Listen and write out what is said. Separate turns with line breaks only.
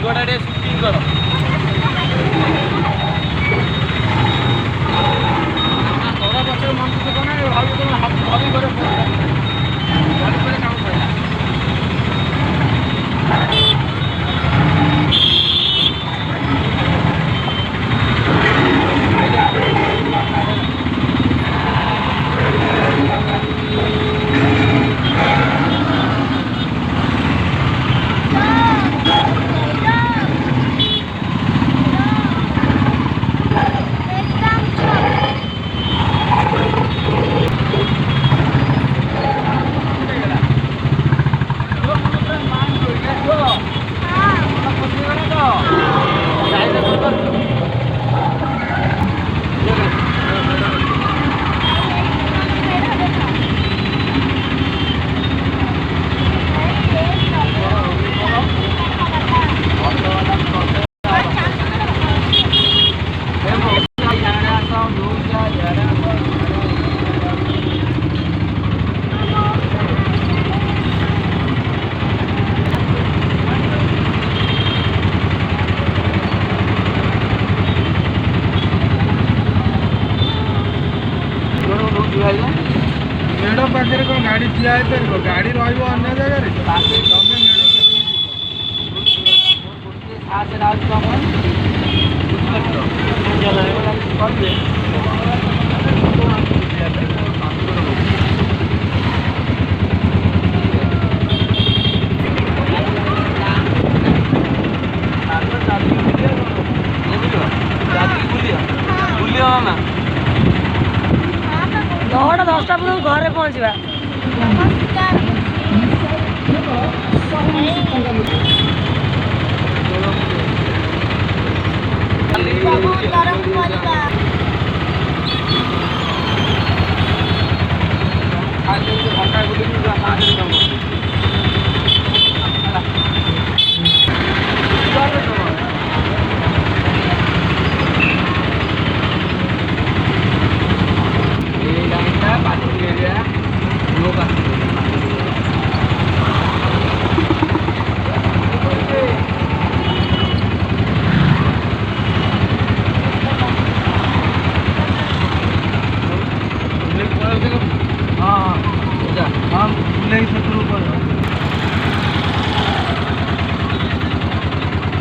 ମେଘଟା ଟିକେ ସୁଟିଂ କର। ଘର ପଛରେ ମନ୍ଦିର କଣ ଭାବି ତମେ ଭାବି ଘରେ କାମ କରିବା। मेढ़ पाखे कौन गाड़ी ठिया पार गाड़ी रन्य जगह मामा 9टा 10टा पूर्व घरे पहुँचवा। गरम